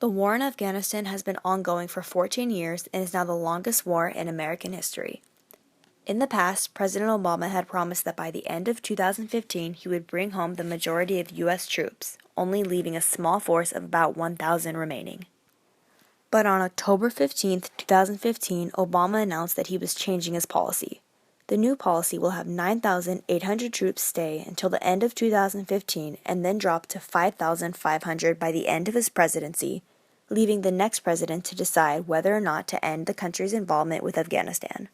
The war in Afghanistan has been ongoing for 14 years and is now the longest war in American history. In the past, President Obama had promised that by the end of 2015 he would bring home the majority of U.S. troops, only leaving a small force of about 1,000 remaining. But on October 15, 2015, Obama announced that he was changing his policy. The new policy will have 9,800 troops stay until the end of 2015 and then drop to 5,500 by the end of his presidency, leaving the next president to decide whether or not to end the country's involvement with Afghanistan.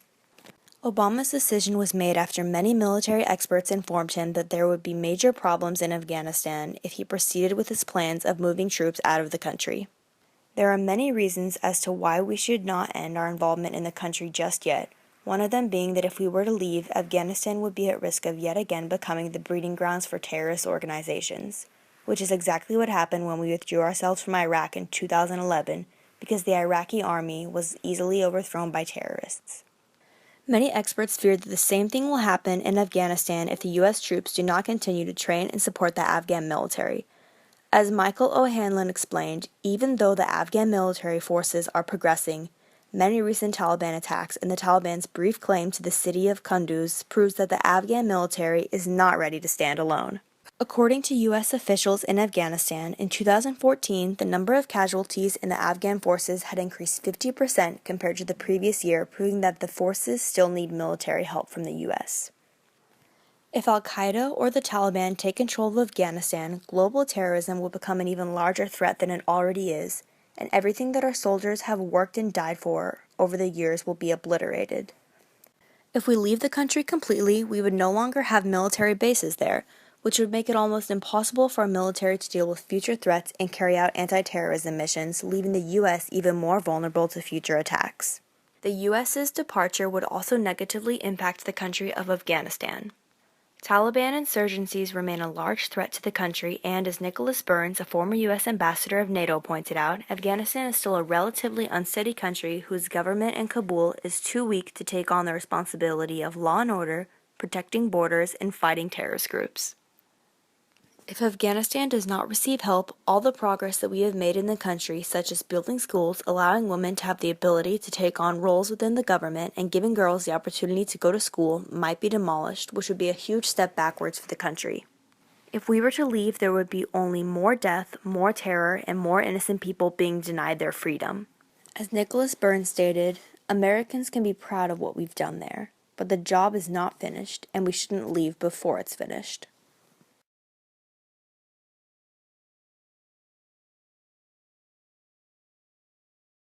Obama's decision was made after many military experts informed him that there would be major problems in Afghanistan if he proceeded with his plans of moving troops out of the country. There are many reasons as to why we should not end our involvement in the country just yet, one of them being that if we were to leave, Afghanistan would be at risk of yet again becoming the breeding grounds for terrorist organizations, which is exactly what happened when we withdrew ourselves from Iraq in 2011 because the Iraqi army was easily overthrown by terrorists. Many experts fear that the same thing will happen in Afghanistan if the U.S. troops do not continue to train and support the Afghan military. As Michael O'Hanlon explained, even though the Afghan military forces are progressing, many recent Taliban attacks and the Taliban's brief claim to the city of Kunduz proves that the Afghan military is not ready to stand alone. According to U.S. officials in Afghanistan, in 2014, the number of casualties in the Afghan forces had increased 50% compared to the previous year, proving that the forces still need military help from the U.S. If al-Qaeda or the Taliban take control of Afghanistan, global terrorism will become an even larger threat than it already is, and everything that our soldiers have worked and died for over the years will be obliterated. If we leave the country completely, we would no longer have military bases there, which would make it almost impossible for our military to deal with future threats and carry out anti-terrorism missions, leaving the U.S. even more vulnerable to future attacks. The U.S.'s departure would also negatively impact the country of Afghanistan. Taliban insurgencies remain a large threat to the country, and as Nicholas Burns, a former U.S. ambassador of NATO, pointed out, Afghanistan is still a relatively unsteady country whose government in Kabul is too weak to take on the responsibility of law and order, protecting borders, and fighting terrorist groups. If Afghanistan does not receive help, all the progress that we have made in the country, such as building schools, allowing women to have the ability to take on roles within the government, and giving girls the opportunity to go to school, might be demolished, which would be a huge step backwards for the country. If we were to leave, there would be only more death, more terror, and more innocent people being denied their freedom. As Nicholas Burns stated, Americans can be proud of what we've done there, but the job is not finished, and we shouldn't leave before it's finished.